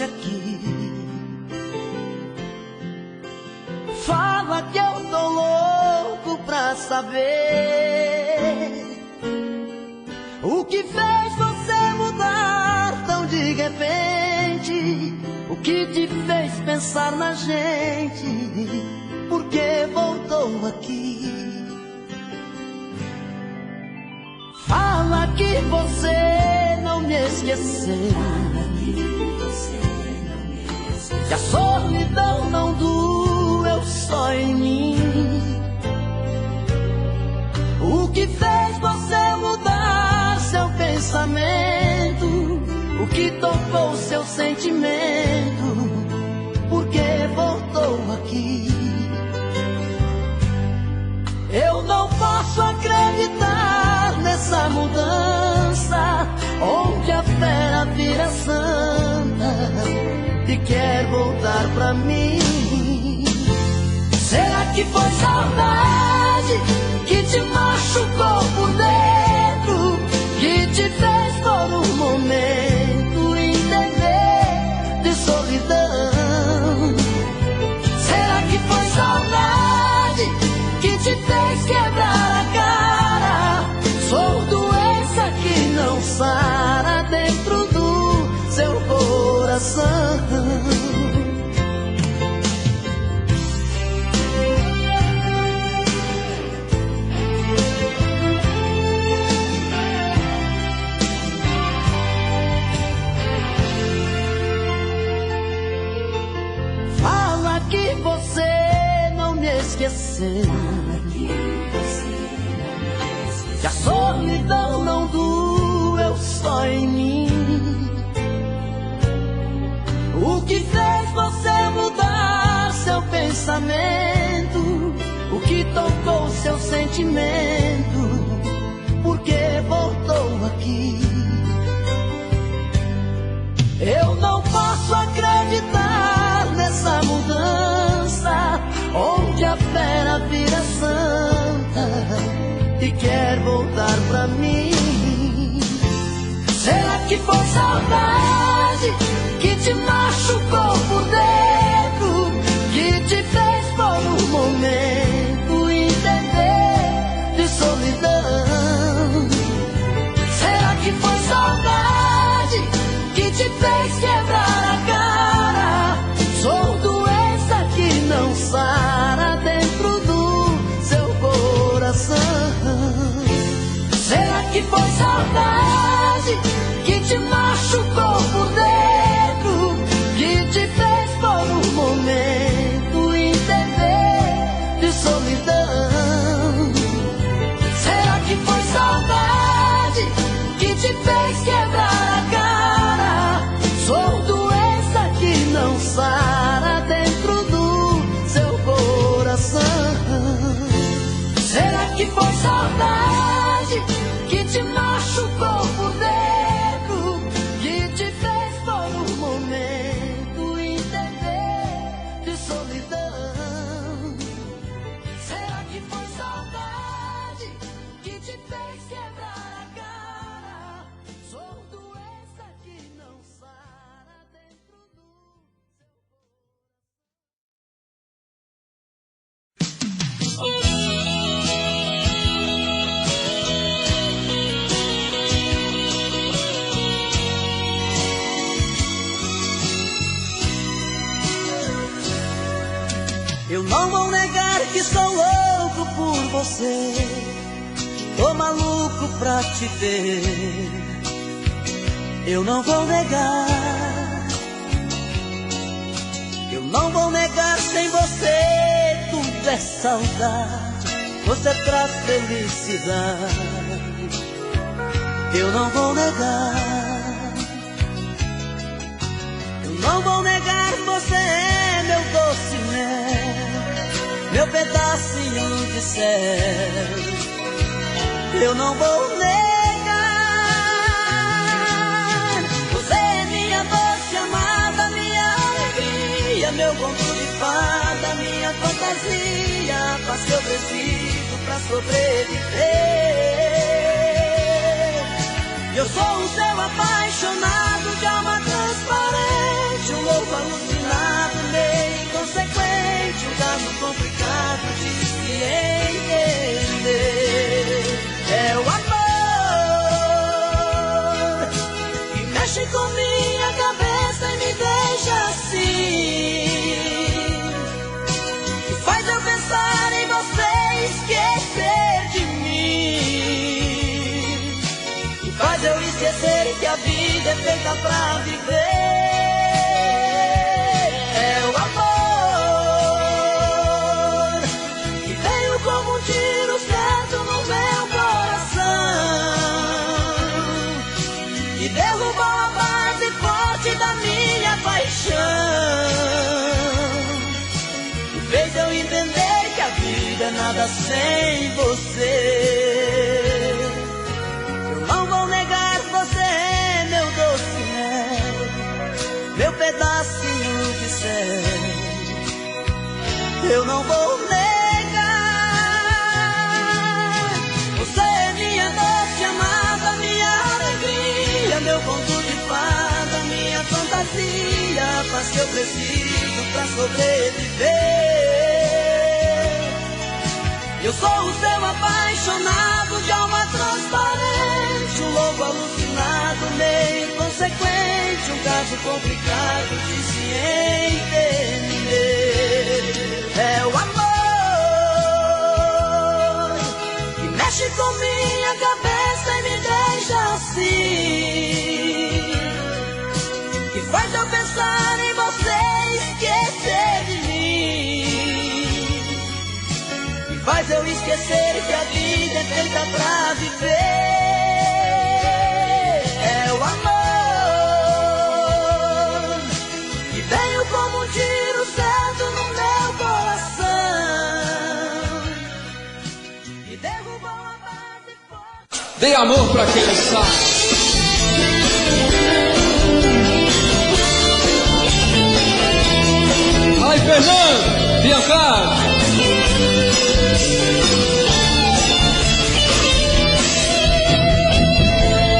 deixa aqui. Fala que eu tô louco pra saber o que fez você mudar tão de repente. O que te fez pensar na gente? Por que voltou aqui? Fala que você não me esqueceu, que a solidão não doeu só em mim. O que fez você mudar seu pensamento? O que tocou seu sentimento? Por que voltou aqui? Eu não posso acreditar nessa mudança, onde a fera vira santa e quer voltar pra mim. Será que foi saudade que te machucou por dentro, que te fez por um momento entender de solidão? Será que foi saudade que te fez quebrar a cara? Sou doença que não sara dentro do seu coração. Fala que você não me esqueceu, que a solidão não doeu só em mim. O que fez você mudar seu pensamento? O que tocou seu sentimento? Por que voltou aqui? Eu não posso acreditar nessa mudança, onde a fera vira santa e quer voltar pra mim. Será que foi saudade que te machucou por dentro, que te fez por um momento entender de solidão? Será que foi saudade que te fez quebrar a cara? Sou doença que não sara dentro do seu coração. Será que foi saudade que te machucou por dentro, que te fez por um momento entender de solidão? Será que foi saudade que te fez quebrar a cara? Sou doença que não sara dentro do seu coração. Será que foi saudade que te machucou por dentro, que te fez por um momento entender de solidão? Será que foi saudade que te fez quebrar a cara? Sou doença que não sara dentro do Eu não vou negar que sou louco por você, tô maluco pra te ver. Eu não vou negar, eu não vou negar, sem você tudo é saudade, você traz felicidade. Eu não vou negar, eu não vou negar, você é meu doce mel, meu pedacinho de céu. Eu não vou negar, você é minha doce amada, minha alegria, meu conto de fada, minha fantasia, a paz que eu preciso pra sobreviver. Eu sou um céu apaixonado de alma transparente, esquecer que a vida é feita pra viver. É o amor que veio como um tiro certo no meu coração e derrubou a base forte da minha paixão. E fez eu entender que a vida é nada sem você. Meu pedacinho de céu, eu não vou negar. Você é minha doce amada, minha alegria, meu conto de fada, minha fantasia, a paz que eu preciso pra sobreviver. Eu sou o seu apaixonado de alma transparente, um louco alucinado, meio inconsequente, um caso complicado de se entender. É o amor que mexe com minha cabeça e me deixa assim, que faz eu pensar em você e esquecer de mim, que faz eu esquecer que a vida é feita pra viver. É o amor que veio como um tiro certo no meu coração e derrubou a base forte. Dê amor pra quem não sabe. Ai, Fernando, Bianca.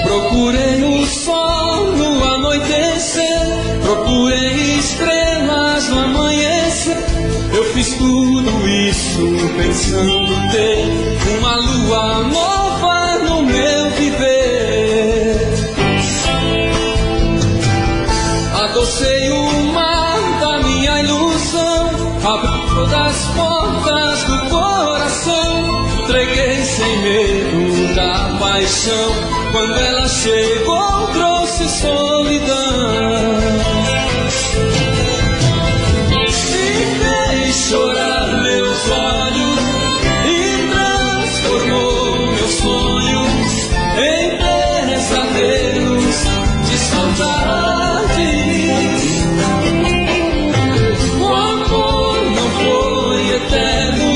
Procurei o sol no anoitecer, procurei estrelas no amanhecer. Eu fiz tudo isso pensando ter uma lua nova no meu viver. Adocei o mar da minha ilusão, abri todas as portas do coração, entreguei sem medo da paixão. Quando ela chegou, trouxe solidão e fez chorar meus olhos e transformou meus sonhos em pesadelos de saudade. O amor não foi eterno,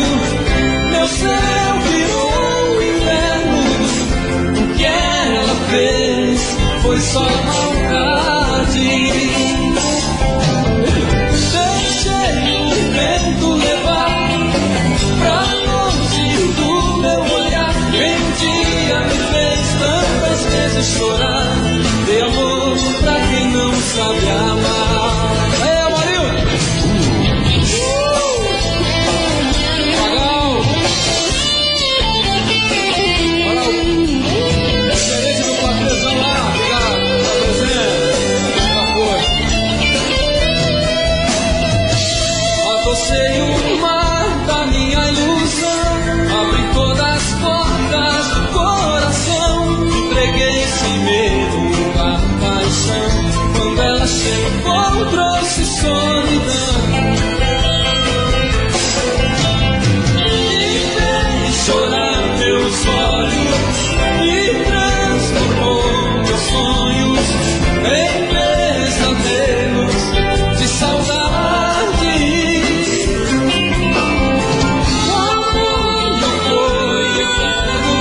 meu céu virou inverno. O que ela fez foi só maldade. Deixei o vento levar pra longe do meu olhar. Quem um dia me fez tantas vezes chorar. Dê amor pra quem não sabe amar. Ei, Marinho! Magal! Olha o excelente do Patrizão lá. Obrigado pela presença. Adocei o mar da minha ilusão, abri todas as portas do coração, entreguei sem medo a paixão. Quando ela chegou, trouxe solidão e fez chorar meus olhos e transformou meus sonhos em pesadelos de saudade. O amor não foi eterno,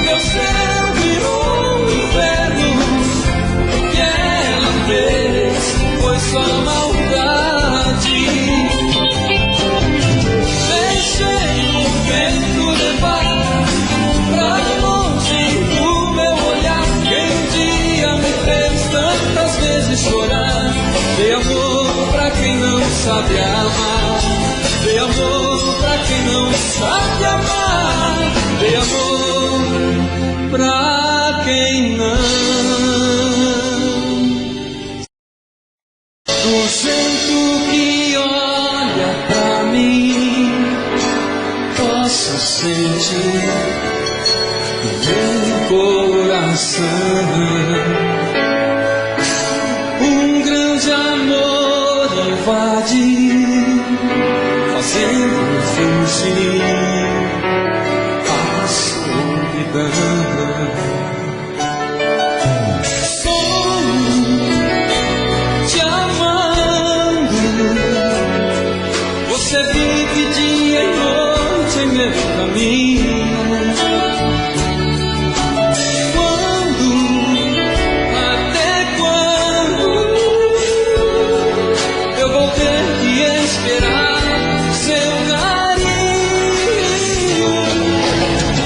meu céu virou inferno. O que ela fez foi só maldade. Deixei o vento levar pra longe do meu olhar. Quem um dia me fez tantas vezes chorar. Dê amor pra quem não sabe amar. Dê amor pra quem não sabe amar. Dê amor pra quem não. Do jeito que olha pra mim, posso sentir no meu coração coração. Um grande amor invade, fazendo fugir a solidão. Você vive dia e noite em meu caminho. Até quando eu vou ter que esperar seu carinho?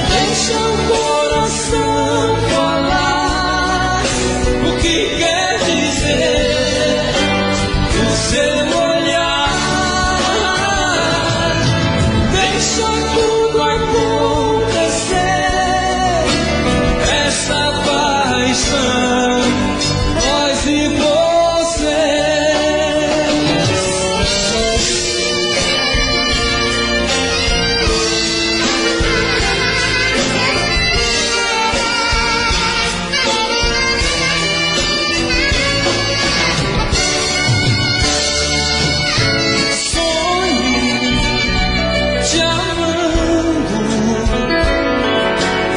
Deixa o coração falar o que quer dizer o seu olhar. Tudo acontecer, essa paixão, nós e você.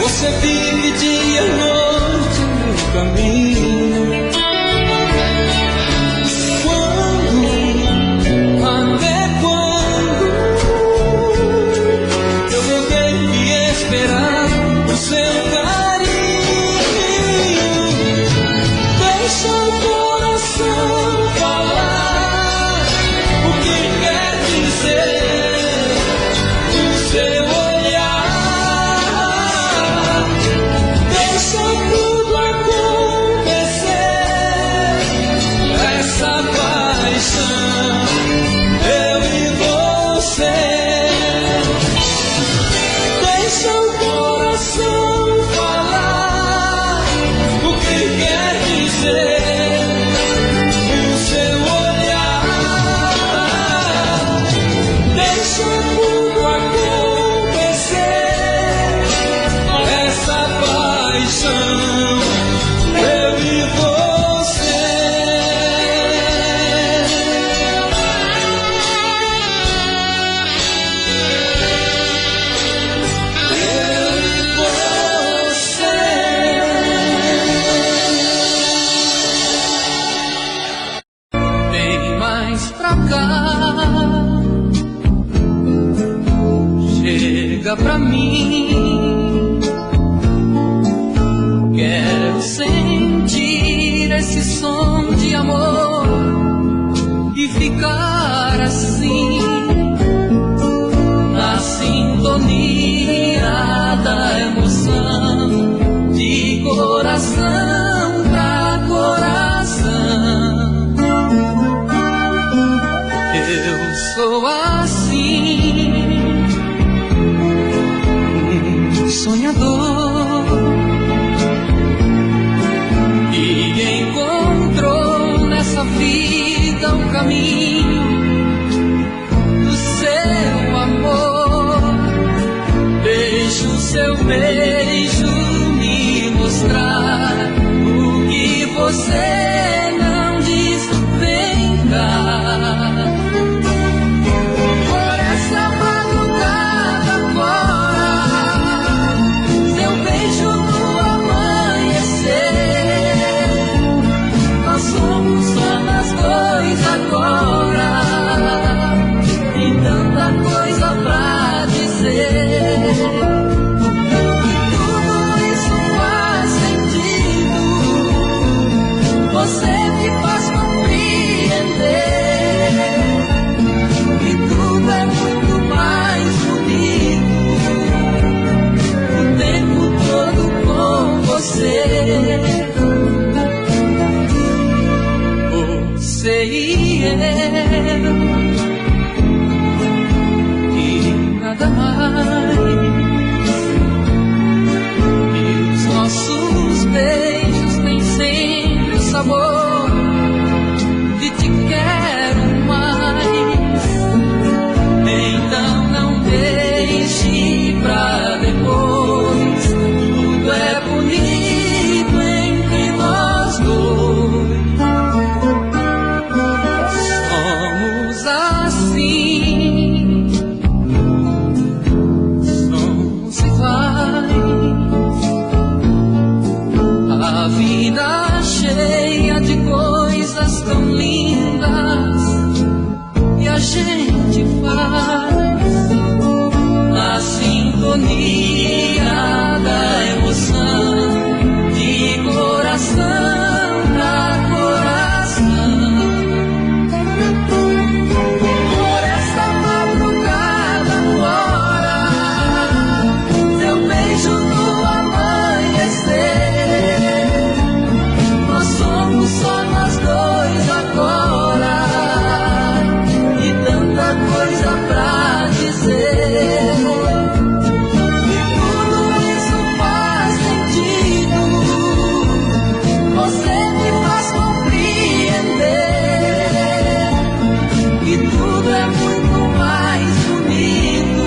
Você vive dia e noite no meu caminho. Até quando eu vou ter que esperar o seu carinho? Deixa o coração falar o que quer dizer o seu olhar. Deixa tudo acontecer, essa paixão, eu e você. Deixa o coração falar o que quer dizer o seu olhar. Deixa tudo acontecer, essa paixão, eu e você. Eu e você. Vem mais pra cá, chega pra mim. Quero sentir esse som de amor e ficar assim, na sintonia da emoção, de coração pra coração. Eu sou assim, um sonhador que encontrou nessa vida um caminho do seu amor. Deixa o seu beijo me mostrar o que você não diz. Vem cá, por essa madrugada fora, seu beijo no amanhecer. Nós somos só nós dois agora, e tanta coisa pra dizer. Tudo isso faz sentido A vida cheia de coisas tão lindas e a gente faz na sintonia da emoção, de coração a coração. Por esta madrugada fora, seu beijo no amanhecer, nós somos só nós dois agora, e tanta coisa pra dizer. E tudo isso faz sentido, você me faz compreender que tudo é muito mais bonito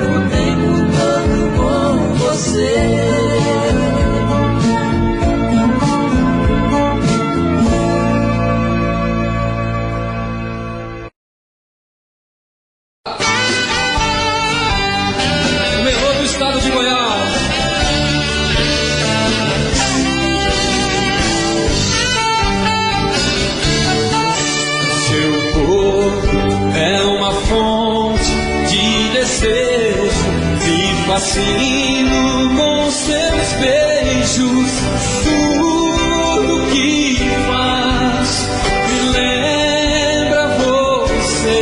o tempo todo com você. O melhor do estado de Goiás. Seu corpo é uma fonte de desejo, me fascino com seus beijos. Tudo que faz me lembra você.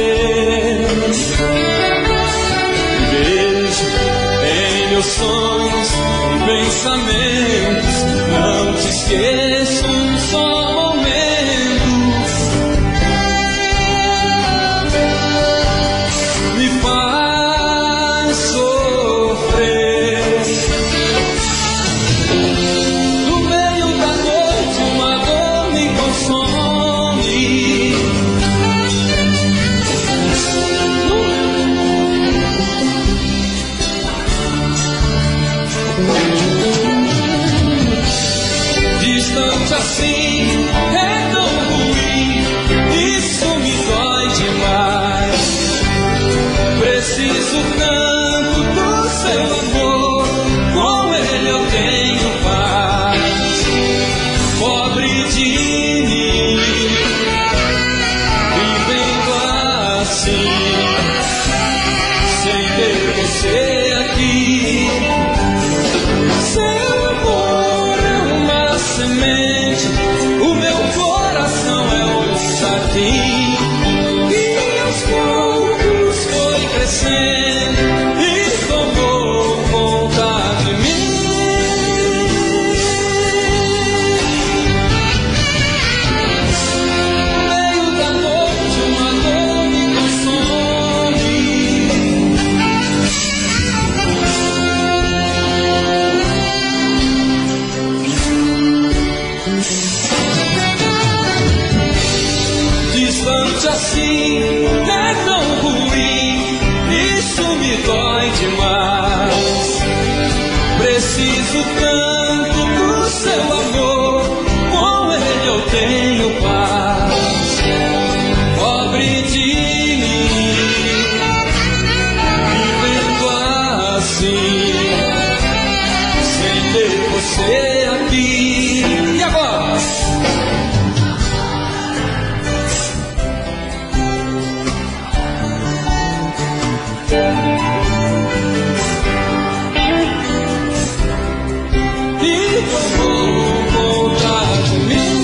Vejo em meus sonhos e pensamentos, não te esqueço um só momento. Me faz sofrer. No meio da noite uma dor me consome. Distante assim é tão ruim, isso me dói demais. Preciso tanto do seu amor, com ele eu tenho paz. Pobre de mim, vivendo assim, sem ter você aqui. Seu amor é uma semente, o meu coração é um jardim, e aos poucos foi crescendo e tomou conta de mim. No meio da noite uma dor me consome. Distante assim é tão ruim, isso me dói demais. Preciso tanto do seu amor, com ele eu tenho paz. Pobre de mim, vivendo assim, sem ter você aqui. E agora? E tomou conta de mim.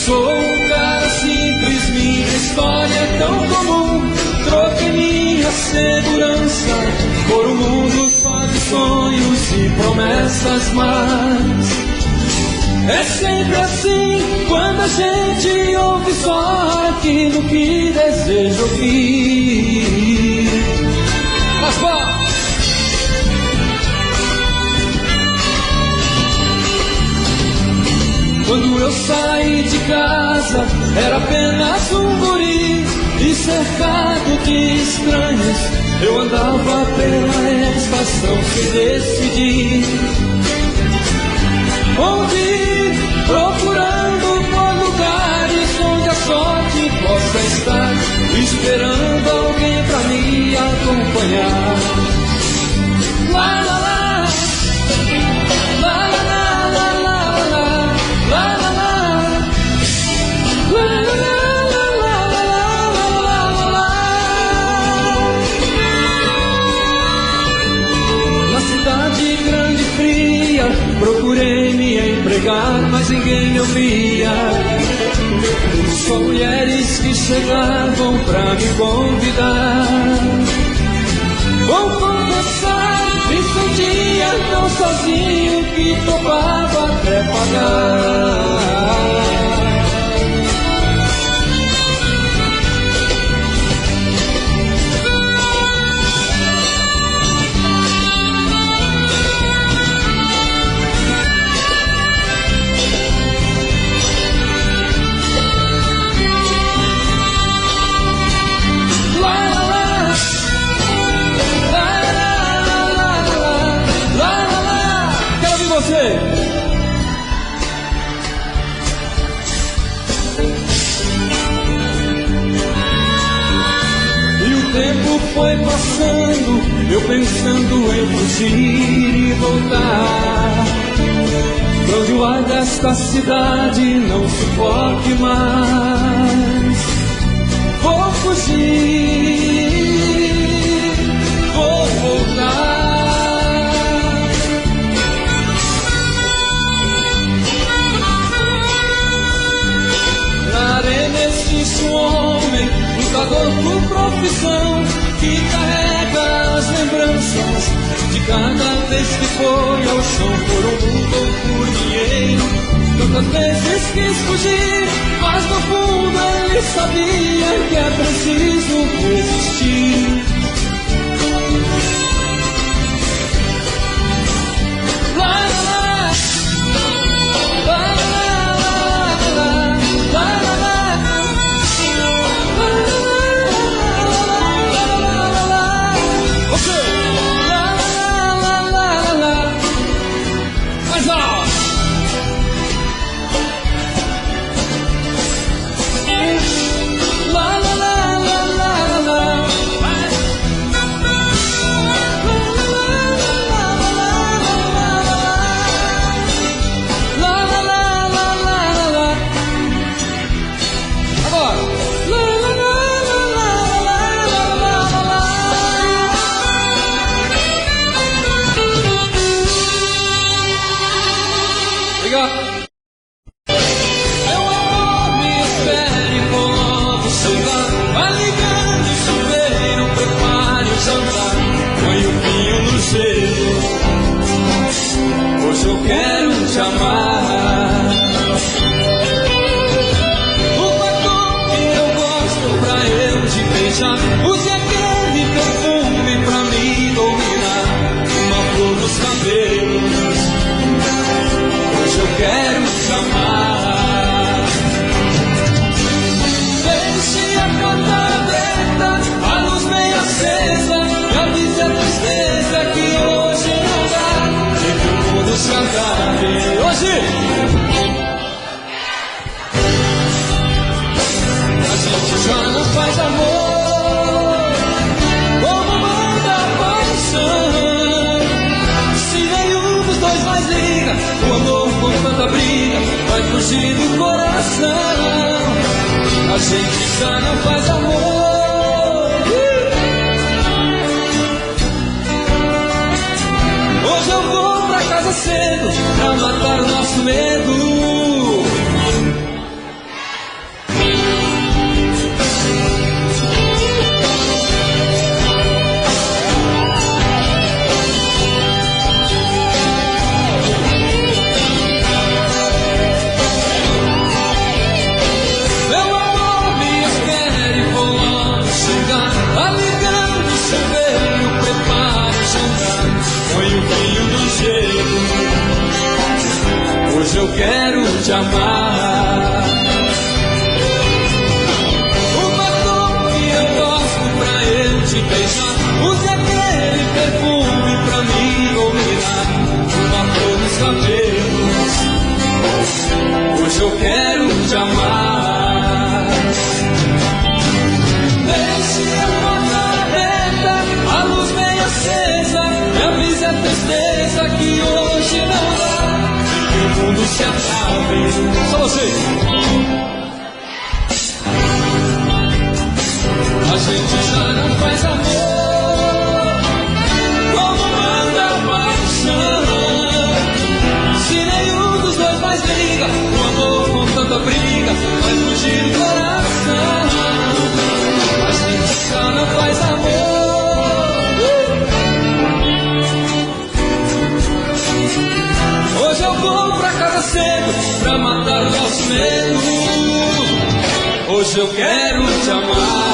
Sou um cara simples, minha história é tão comum. Troquei minha segurança por um mundo só de sonhos e promessas más. É sempre assim, quando a gente ouve só aquilo que deseja ouvir. Mas bom, quando eu saí de casa, era apenas um guri, e cercado de estranhos, eu andava pela estação sem decidir onde, procurando por lugares onde a sorte possa estar, esperando alguém pra sonhar. Lá, lá, lá, lá, lá, lá, lá, lá, lá, lá, lá, lá, na cidade grande e fria, procurei me empregar, mas ninguém me ouvia. Só mulheres que chegavam pra me convidar. Vou confessar, me sentia tão sozinho que topava até pagar. Foi passando, eu pensando em fugir e voltar pra onde o ar desta cidade não suporte mais. Vou fugir, vou voltar. Na arena existe um homem, lutador por profissão, que carrega as lembranças de cada vez que foi ao chão por um mundo ou por dinheiro. Tantas vezes quis fugir, mas no fundo ele sabia que é preciso resistir. Lá, lá, lá, lá, lá, lá, lá, lá. Hoje eu quero te amar. O batom que eu gosto pra eu te beijar, use aquele perfume pra me dominar, uma flor nos cabelos. Hoje eu quero te amar. Deixe a porta aberta, a luz bem acesa, e avise a tristeza que hoje não dá. Se acabe hoje, a gente já não faz amor como manda a paixão. Se nenhum dos dois mais liga, o amor com tanta briga vai fugir do coração. A gente já não faz amor. Hoje eu vou pra casa cedo pra matar o nosso medo. Meu amor me espere, vou logo chegar. Tá ligando o chuveiro, prepare o jantar, põe o vinho no gelo. Hoje eu quero te amar. O batom que eu gosto pra eu te beijar, use aquele perfume pra me dominar, uma flor nos cabelos. Hoje eu quero te amar. Deixe a porta aberta, a luz se acabem. Só você. A gente já não faz amor como manda a paixão. Se nenhum dos dois mais liga, o amor com tanta briga vai fugir do coração. A gente já não faz amor. Hoje eu vou pra casa cedo pra matar o nosso medo. Hoje eu quero te amar.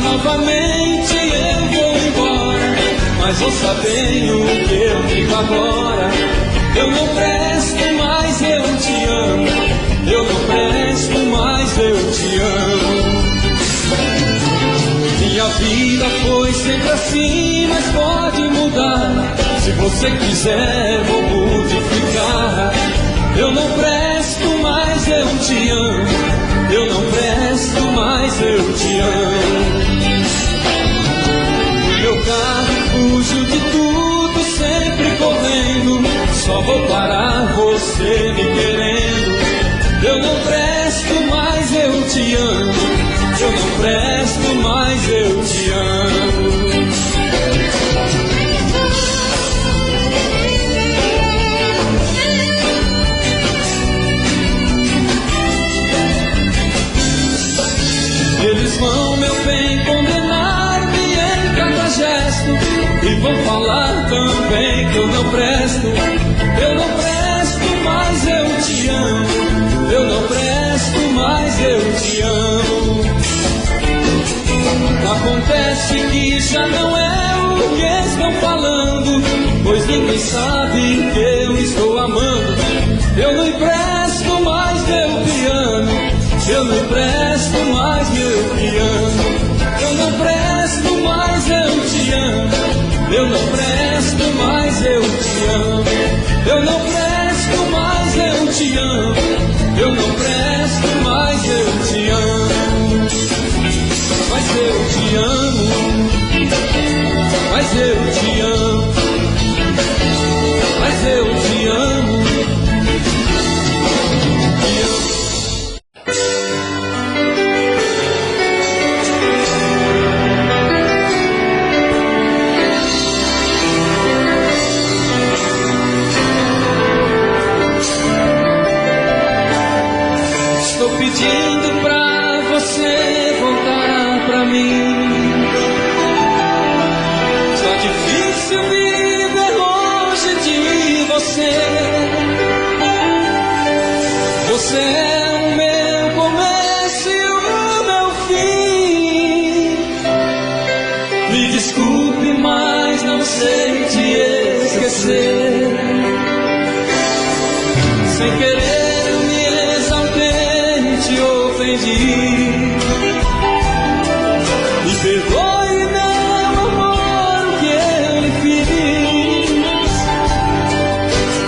Novamente eu vou embora, mas ouça bem o que eu digo agora. Eu não presto mais, eu te amo. Eu não presto mais, eu te amo. Minha vida foi sempre assim, mas pode mudar. Se você quiser, vou modificar. Eu não presto mais, eu te amo. Eu não presto mais, eu te amo. Meu carro fujo de tudo, sempre correndo. Só vou parar você me querendo. Eu não presto mais, eu te amo. Eu não presto mais, eu te amo. Eles vão, meu bem, condenar-me em cada gesto e vão falar também que eu não presto. Eu não presto mais, eu te amo. Eu não presto mais, eu te amo. Acontece que já não é o que estão falando, pois ninguém sabe que eu estou amando. Eu não empresto mais meu piano. Eu não presto mais meu piano. Eu não presto mais, eu te amo. Eu não presto mais, eu te amo. Eu não presto mais, eu te amo. Eu não presto mais, eu te amo. Mas eu te amo. Mas eu te amo. Mas eu te amo. Pedindo pra você voltar pra mim. Está difícil viver longe de você. Você é o meu começo e o meu fim. Me desculpe, mas não sei te esquecer. Sem querer eu me exaltei, te ofendi. Me perdoe, meu amor, o que eu lhe fiz.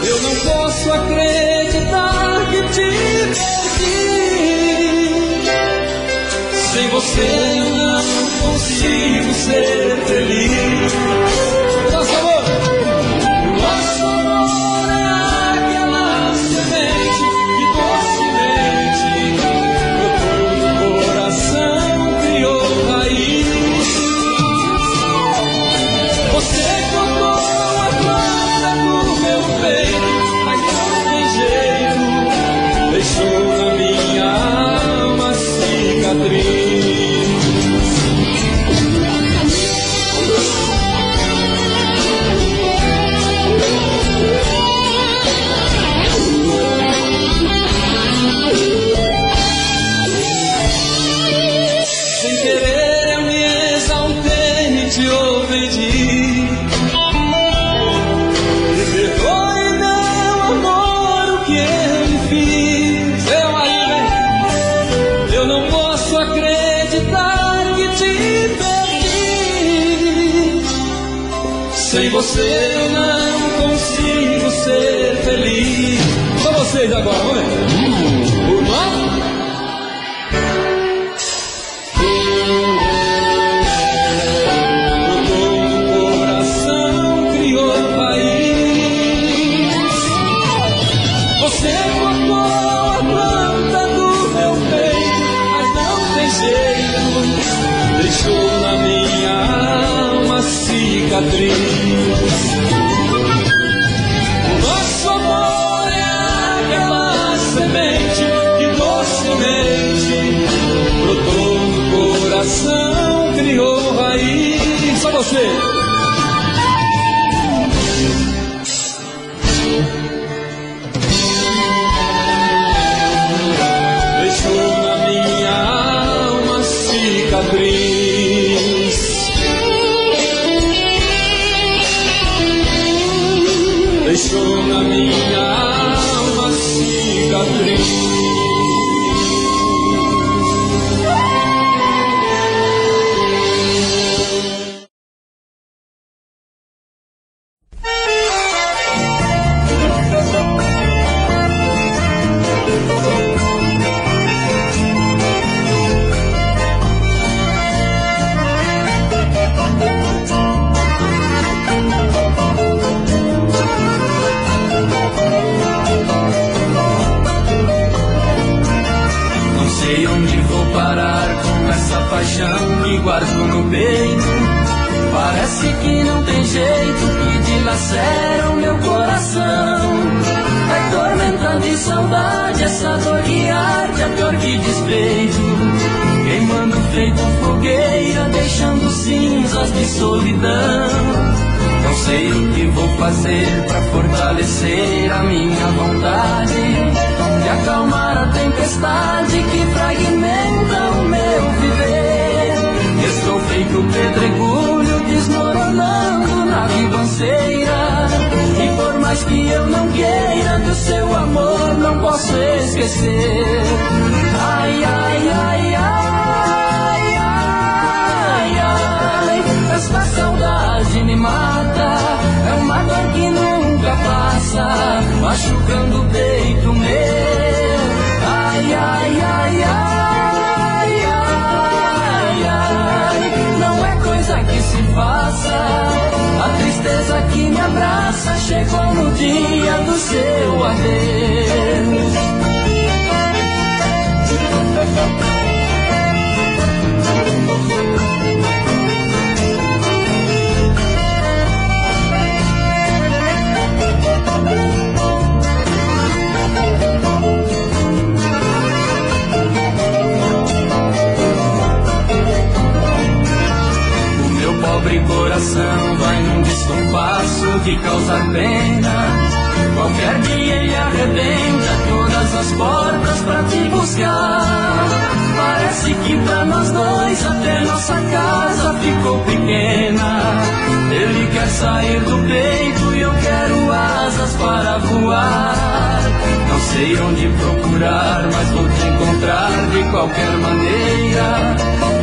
Eu não posso acreditar que te perdi. Sem você eu não consigo ser feliz. Nosso amor, nosso amor é aquela semente que docemente brotou no coração, criou raiz. Você cortou a planta do meu peito, mas não tem jeito, deixou na minha alma cicatriz. acreditar que te perdi. Sem você eu não consigo ser feliz. Só vocês agora, vamos ver. O nome? Deixou na minha alma cicatriz. O nosso amor é aquela semente que docemente brotou no coração, criou raiz. Só você. Deixou na minha alma cicatriz. Deixou na minha alma cicatriz. Paixão que guardo no peito, parece que não tem jeito, que dilacera o meu coração. É tormenta de saudade, essa dor que arde, é pior que despeito, queimando feito fogueira, deixando cinzas de solidão. Não sei o que vou fazer pra fortalecer a minha vontade de acalmar a tempestade que fragmenta o meu viver. Estou feito pedregulho desmoronando na ribanceira, e por mais que eu não queira, do seu amor não posso esquecer. Ai, ai, ai, ai, ai, ai, esta saudade me mata, é uma dor que nunca passa, machucando o peito meu. Ai, ai, ai, ai, ai, ai, não é coisa que se faça. A tristeza que me abraça chegou no dia do seu adeus. Pobre coração vai num descompasso de causar pena. Qualquer dia ele arrebenta todas as portas pra te buscar. Parece que pra nós dois até nossa casa ficou pequena. Ele quer sair do peito e eu quero asas para voar. Não sei onde procurar, mas vou te encontrar de qualquer maneira.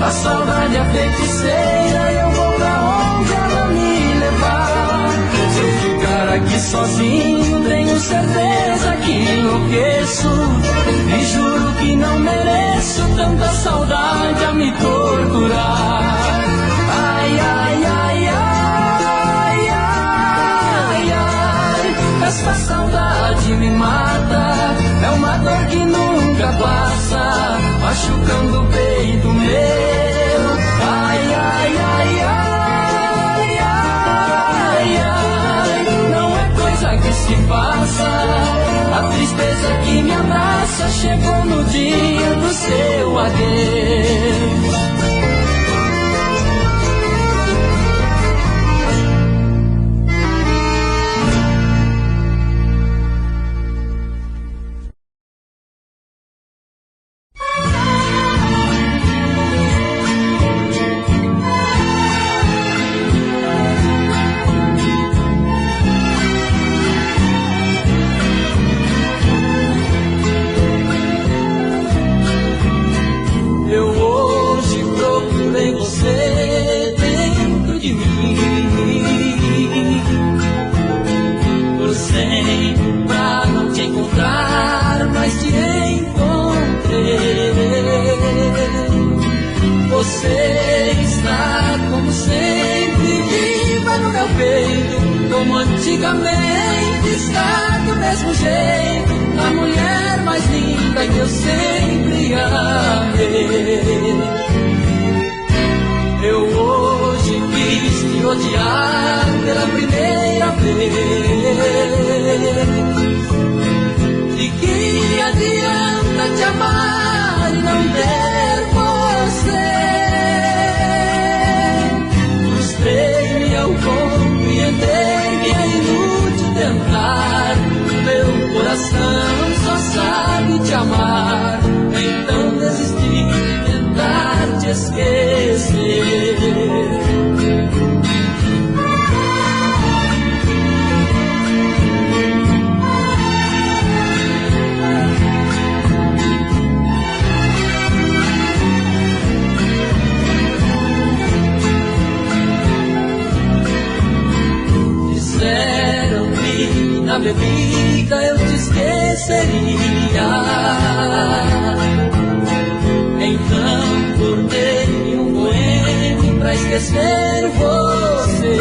A saudade é feiticeira, eu vou pra onde ela me levar. Se eu ficar aqui sozinho, tenho certeza que enlouqueço. E juro que não mereço tanta saudade a me torturar. Ai, ai, ai, ai, ai, ai, esta saudade me mata, é uma dor que nunca passa, machucando o peito meu. Ai, ai, ai, ai, ai, ai, não é coisa que se faça. A tristeza que me abraça chegou no dia do seu adeus. Eu você está como sempre viva no meu peito, como antigamente está do mesmo jeito, a mulher mais linda que eu sempre amei. Eu hoje quis te odiar pela primeira vez. De que adianta te amar e não ter você? Frustrei-me ao compreender que é inútil tentar. Meu coração só sabe te amar. Então desisti de tentar te esquecer. Na bebida eu te esqueceria. Então tornei um boêmio pra esquecer você.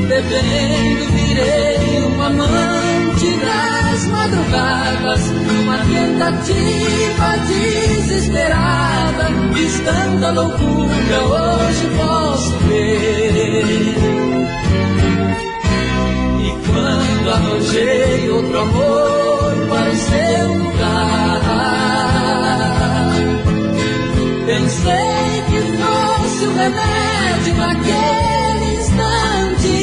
Bebendo virei um amante das madrugadas, uma tentativa desesperada. Estando a loucura hoje posso ver. Quando arranjei outro amor para o seu lugar, pensei que fosse o remédio naquele instante.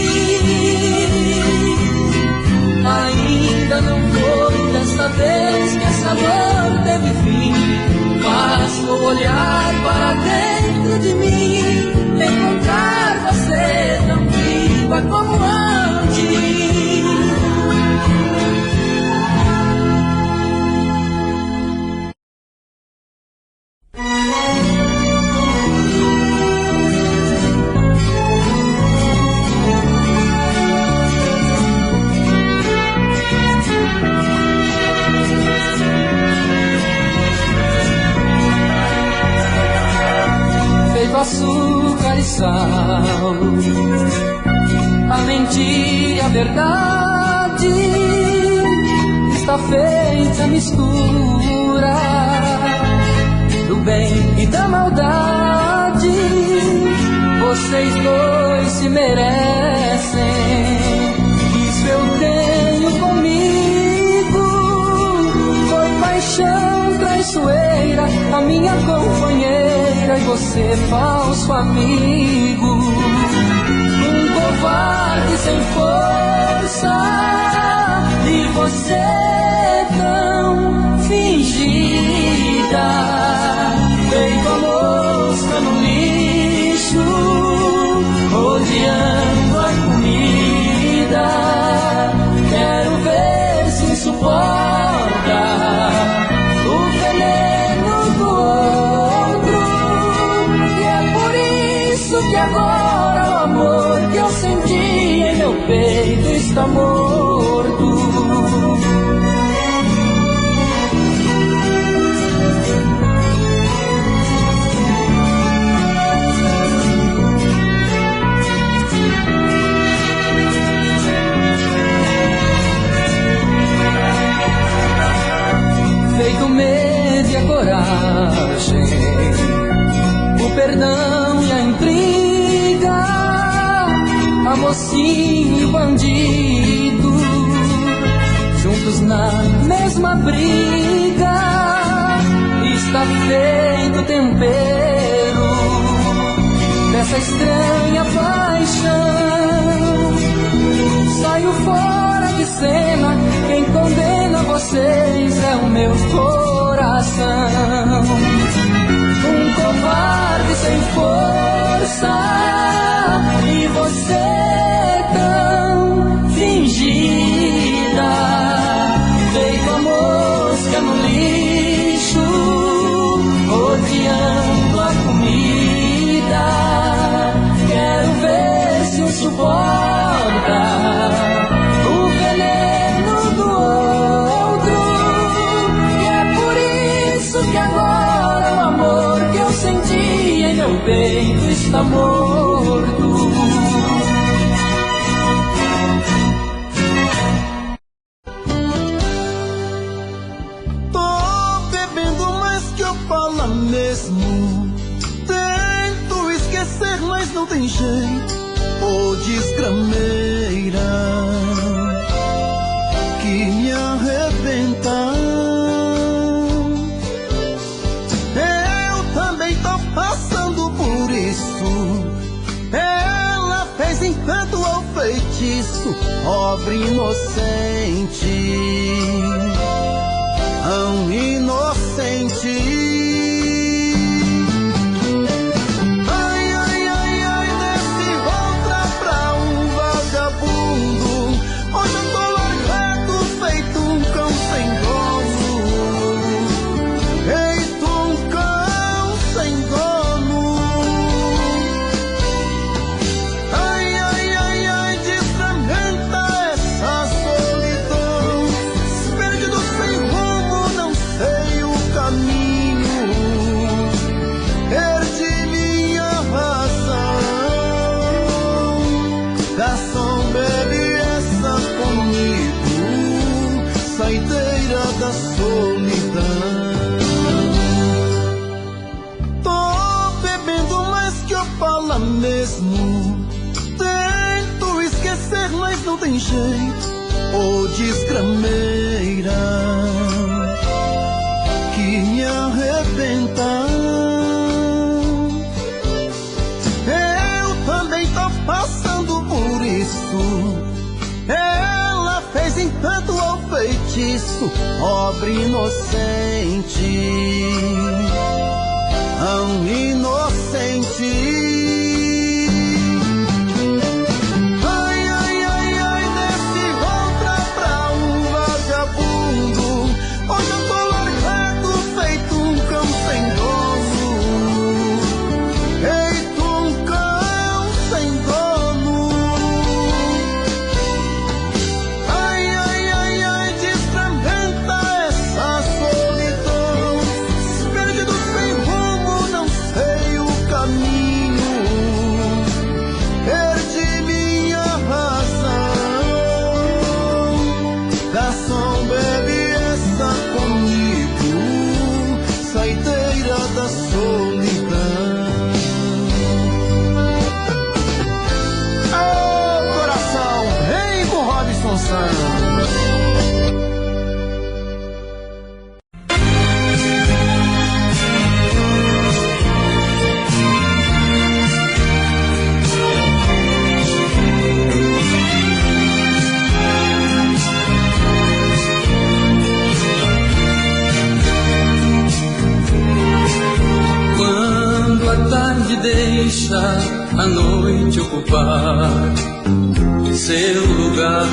Ainda não foi desta vez que essa dor teve fim, mas vou olhar para dentro de mim, encontrar você tão viva como antes. Açúcar e sal, a mentira e a verdade, está feita a mistura do bem e da maldade. Vocês dois se merecem, isso eu tenho comigo. Foi paixão traiçoeira, a minha companheira, e você falso amigo. Um covarde sem força, e você tão fingida, feito a mosca no lixo, odiando a comida. Quero ver se suporta o veneno do outro, e é por isso que agora o amor que eu senti em meu peito está morto. Feito o medo e a coragem, o perdão e a intriga, a mocinha e o bandido, juntos na mesma briga, está feito o tempero dessa estranha paixão. Saio fora de cena, quem condena vocês é o meu coração. Um covarde sem força, e você tão fingida, feito a mosca no lixo, odiando a comida. Quero ver se o suporta o veneno do outro, peito está morto. Tô bebendo mais que Opala mesmo. Tento esquecer, mas não tem jeito. Ô desgrameira que me arrebenta. Eu também tô passando por isso. Ela fez encanto ao feitiço, pobre inocente, tão inocente. Da solidão. Tô bebendo mais que Opala mesmo. Tento esquecer, mas não tem jeito. Ô desgrameira que me arrebenta. Eu também tô passando por isso. Ela fez encanto ao feitiço, pobre inocente, tão inocente. Ai, ai, ai, ai, desse outra pra um vagabundo. Hoje eu tô largado, feito um cão sem dono. Feito um cão sem dono. Da solidão. Ô coração, vem com Robson Santos. Deixa a noite ocupar seu lugar.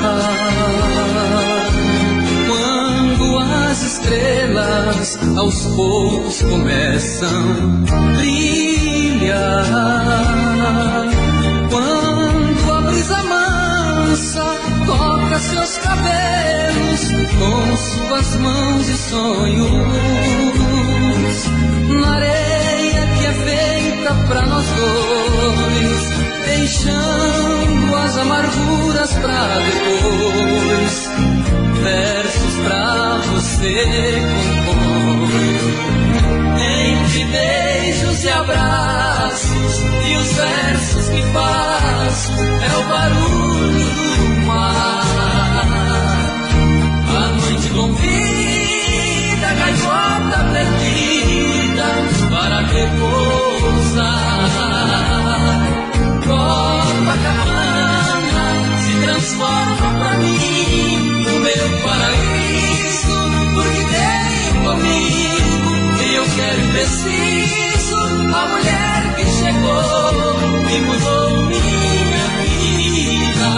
Quando as estrelas aos poucos começam a brilhar. Quando a brisa mansa toca seus cabelos com suas mãos e sonhos na areia que é feita pra nós dois, deixando as amarguras pra depois, versos pra você compor. Entre beijos e abraços e os versos que faço é o barulho do mar. A noite convida a gaivota perdida para repousar. Copacabana se transforma pra mim no meu paraíso, porque tem comigo e eu quero e preciso a mulher que chegou e mudou minha vida.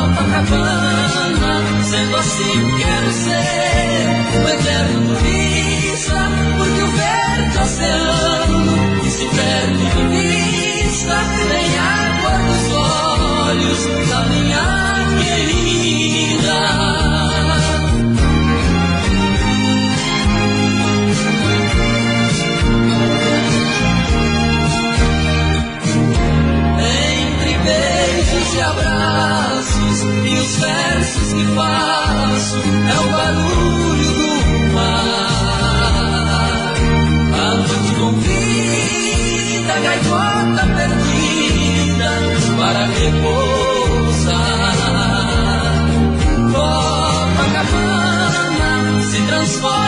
Copacabana, sendo assim quero ser o eterno turista, porque o verde oceano que se perde de vista tem a cor dos olhos da minha querida.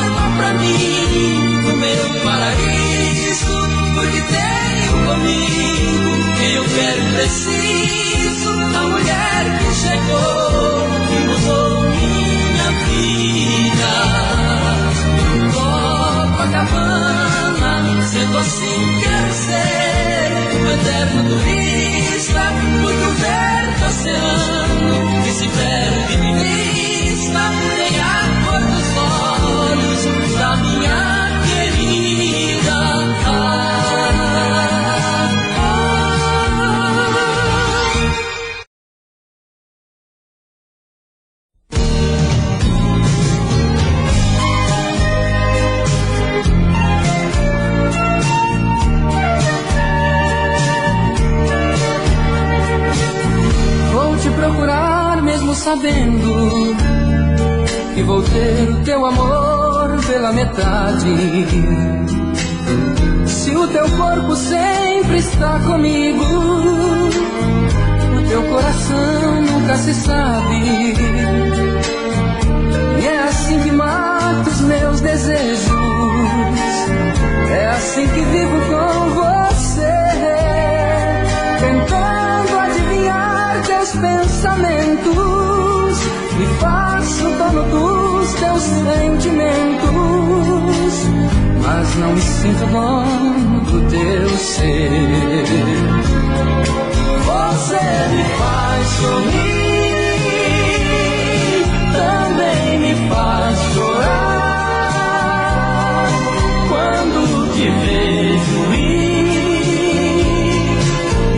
leva pra mim o meu paraíso, porque tenho comigo quem eu quero e preciso, a mulher que chegou e mudou minha vida. Copacabana, sendo assim quero ser o eterno turista, muito verde oceano que se perde de vista, tem a cor dos olhos da minha querida. Procurar mesmo sabendo que vou ter o teu amor pela metade. Se o teu corpo sempre está comigo, o teu coração nunca se sabe. E é assim que mato os meus desejos, é assim que vivo com você, tentando adivinhar teus pensamentos, e faço dono dos teus sentimentos, mas não me sinto dono do teu ser. Você me faz sorrir, também me faz chorar, quando te vejo ir,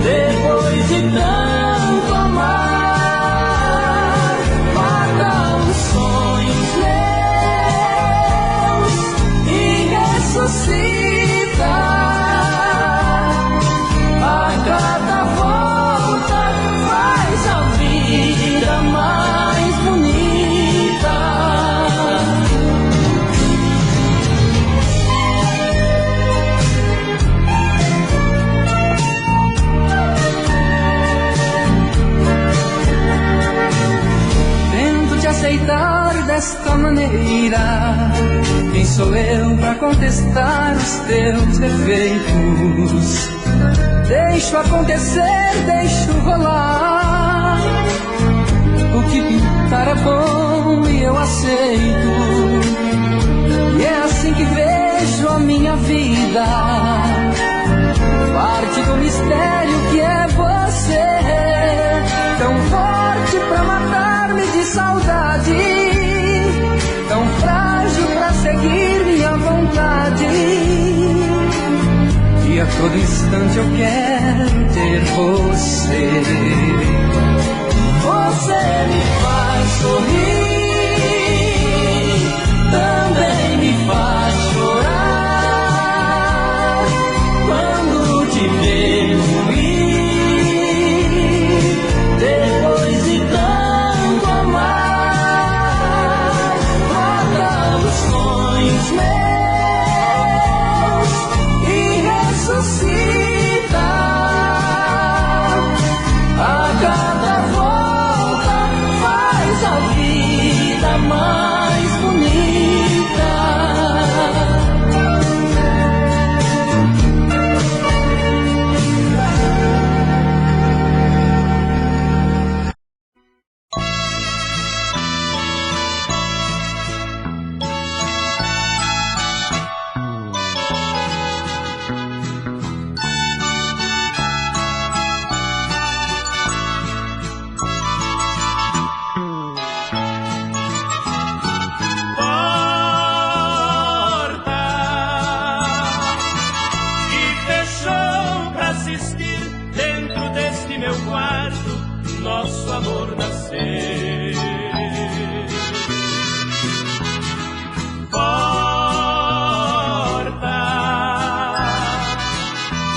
depois de tanto amar, mata os sonhos meus e ressuscita. A cada volta faz a vida mais bonita. Tento te aceitar desta maneira, quem sou eu pra contestar os teus defeitos? Deixo acontecer, deixo rolar, o que pintar é bom e eu aceito. E é assim que vejo a minha vida, parte do mistério que é você, tão forte pra matar-me de saudade, tão frágil pra seguir minha vontade. E a todo instante eu quero ter você. Você me faz sorrir, também me faz chorar, quando te vejo ir, depois de tanto amar, mata os sonhos meus e ressuscita. A cada volta faz a vida mais bonita. Nosso amor nascer. Porta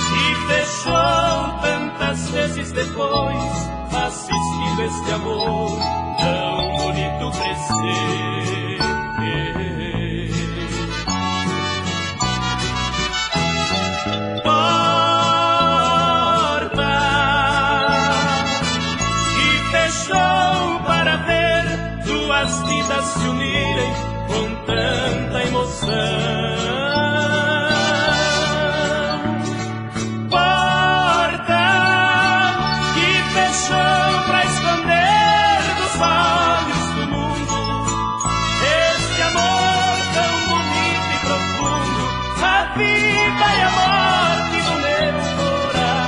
que fechou tantas vezes depois, assistindo este amor tão bonito crescer. As vidas se unirem com tanta emoção. vida e a morte do meu coração.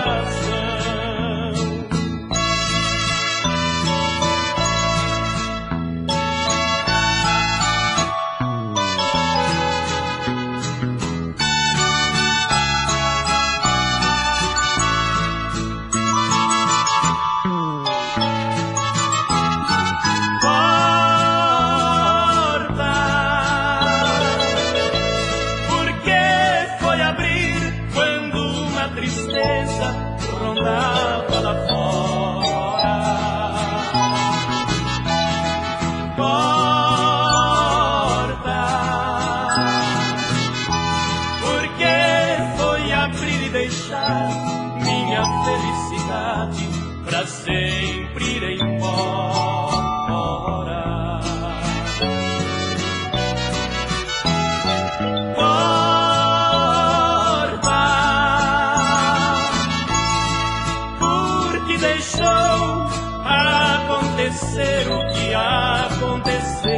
Rondava lá fora. Porta, porque foi abrir e deixar minha felicidade pra sempre ir embora. Deixou acontecer o que aconteceu.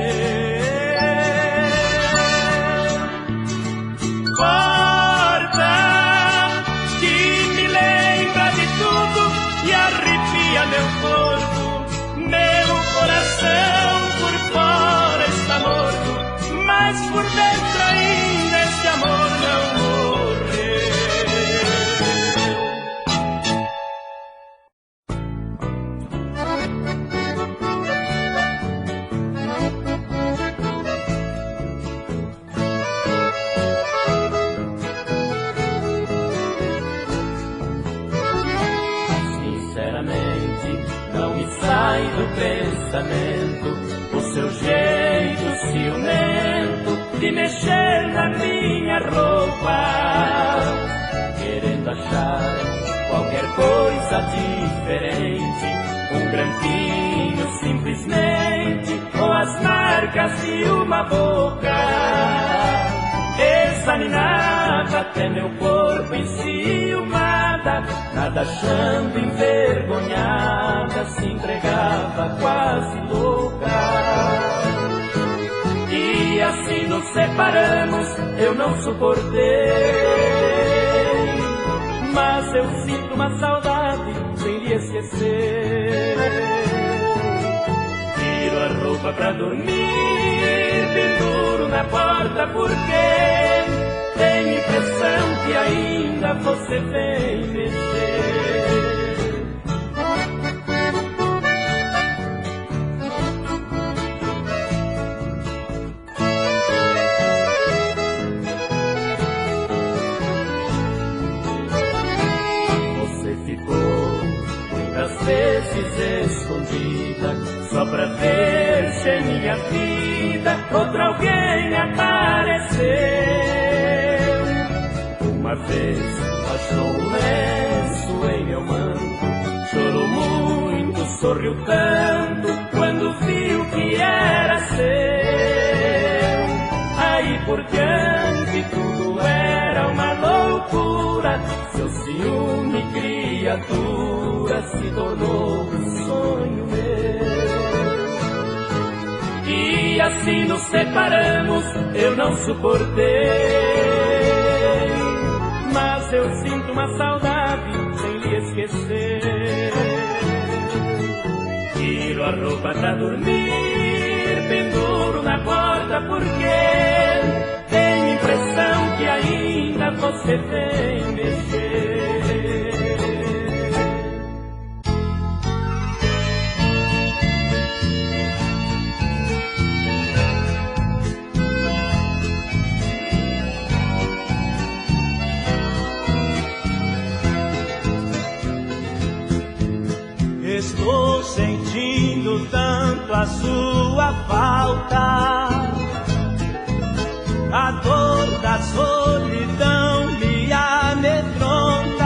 Porta que me lembra de tudo e arrepia meu corpo, meu coração. Por fora está morto, mas por dentro ainda este amor não morreu. Não me sai do pensamento o seu jeito ciumento de mexer na minha roupa, querendo achar qualquer coisa diferente, um grampinho simplesmente, ou as marcas de uma boca. Examinava até meu corpo enciumada, nada achando envergonhada, se entregava quase louca. E assim nos separamos, eu não suportei, mas eu sinto uma saudade sem lhe esquecer. Tiro a roupa pra dormir, penduro na porta porque tenho impressão que ainda você vem mexer. Você ficou muitas vezes escondida, só pra ver se em minha vida outro alguém apareceu. Uma vez achou um lenço em meu manto, chorou muito, sorriu tanto quando viu que era seu. Aí por diante tudo era uma loucura, seu ciúme criatura se tornou um sonho meu. E assim nos separamos, eu não suportei, mas eu sinto uma saudade sem lhe esquecer. Tiro a roupa pra dormir, penduro na porta porque tenho impressão que ainda você vem mexer. Estou sentindo tanto a sua falta, a dor da solidão me amedronta,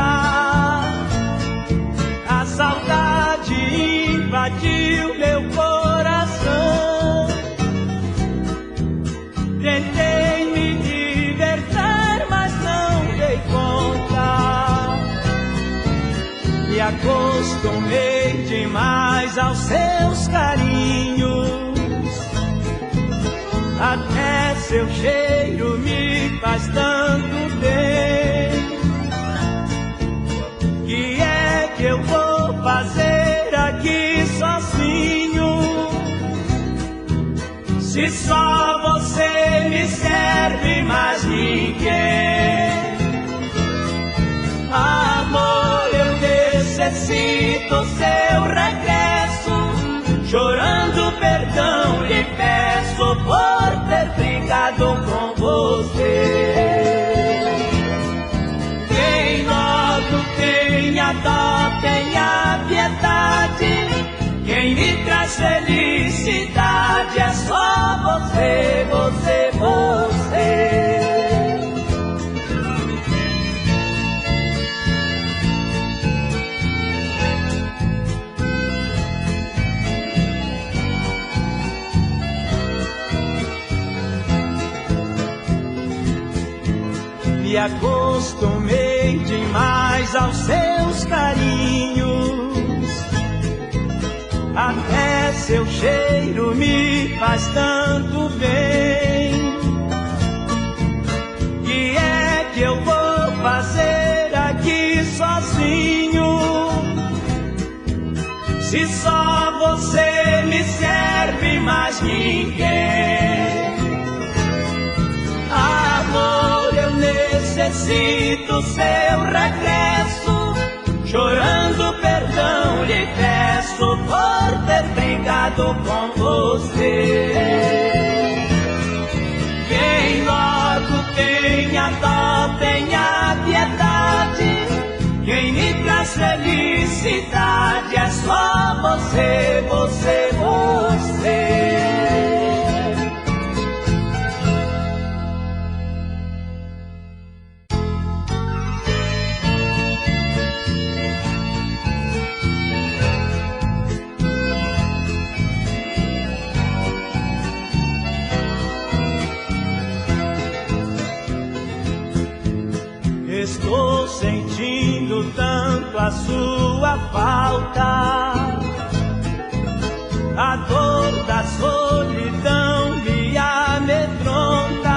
a saudade invadiu meu coração. Tentei me libertar, mas não dei conta. Me acostumei demais aos seus carinhos, até seu cheiro me faz tanto bem. felicidade é só você, você, você. Me acostumei demais aos seus carinhos, até seu cheiro me faz tanto bem. Que é que eu vou fazer aqui sozinho, se só você me serve, mais ninguém? Amor, eu necessito seu regresso, chorando perdão lhe peço por ter brigado com você. Quem logo tenha dó, tenha piedade, quem me traz felicidade é só você, você, você. Estou sentindo tanto a sua falta, a dor da solidão me amedronta,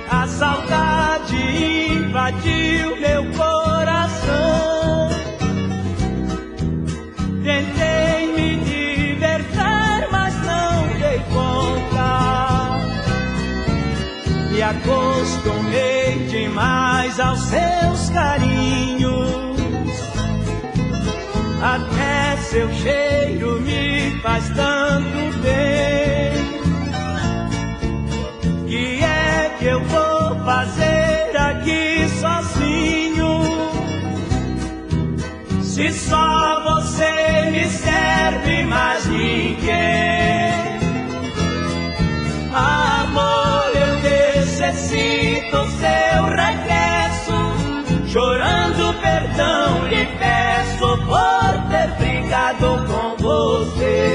a saudade invadiu meu coração. Tentei me libertar, mas não dei conta. Me acostumei demais aos seus carinhos, até seu cheiro me faz tanto bem. Que é que eu vou fazer aqui sozinho, se só você me serve, mais ninguém? Amor, eu necessito seu regresso, chorando perdão lhe peço por ter brigado com você.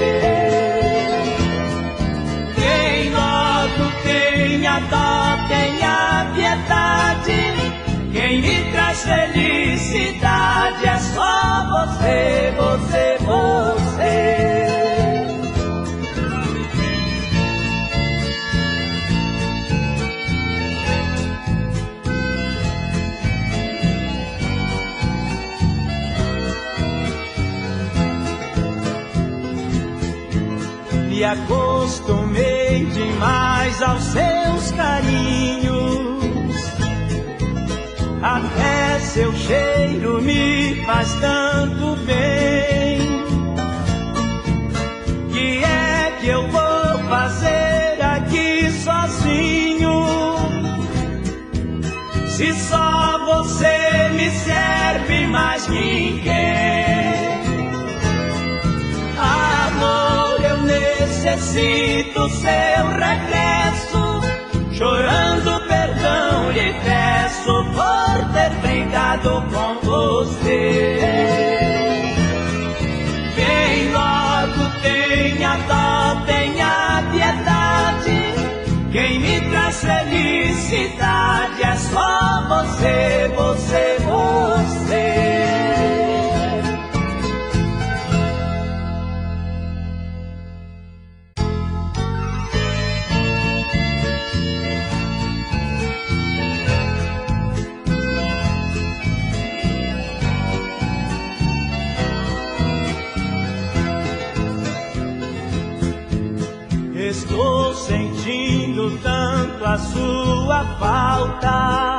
Quem logo tenha dó, tenha piedade, quem me traz felicidade é só você, você, você. Me acostumei demais aos seus carinhos, até seu cheiro me faz tanto bem. Que é que eu vou fazer aqui sozinho, se só você me serve, mais ninguém? Amor, eu necessito seu regresso, chorando perdão lhe peço por ter brigado com você. Quem logo tenha dó, tenha piedade, quem me traz felicidade é só você, você, você. Estou sentindo tanto a sua falta,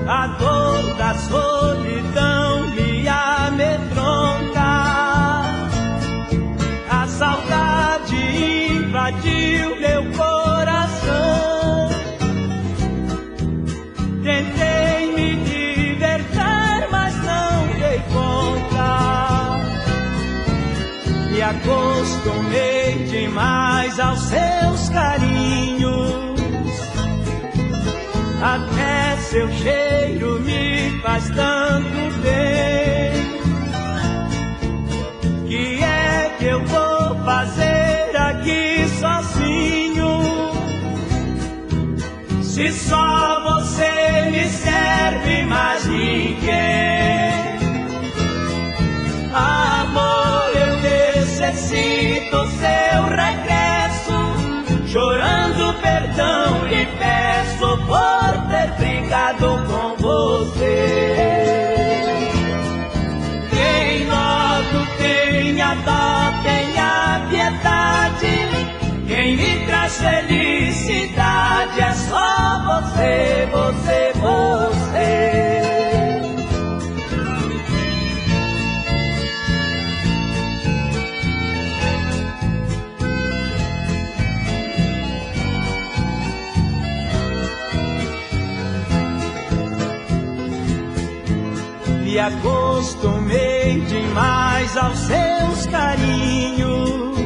a dor da solidão me amedronta, a saudade invadiu meu coração. Tentei me libertar, mas não dei conta. demais aos seus carinhos. Até seu cheiro me faz tanto bem. Que é que eu vou fazer aqui sozinho? Se só você me serve, mais ninguém. Amor, eu necessito seu regresso. Chorando perdão lhe peço por ter brincado com você. Quem logo tenha dó, tenha piedade. Quem me traz felicidade é só você, você, você. Me acostumei demais aos seus carinhos.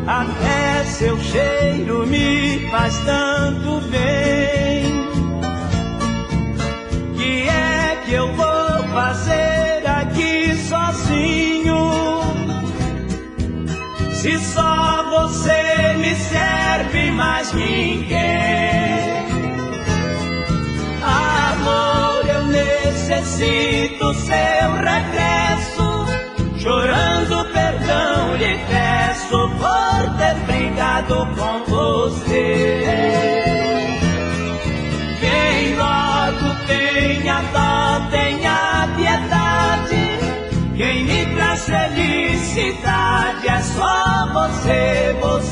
Até seu cheiro me faz tanto bem. Que é que eu vou fazer aqui sozinho? Se só você me serve, mais ninguém. Amor, eu necessito seu regresso. Chorando perdão lhe peço por ter brigado com você. Quem logo tenha dó, tenha piedade. Quem me traz felicidade é só você, você.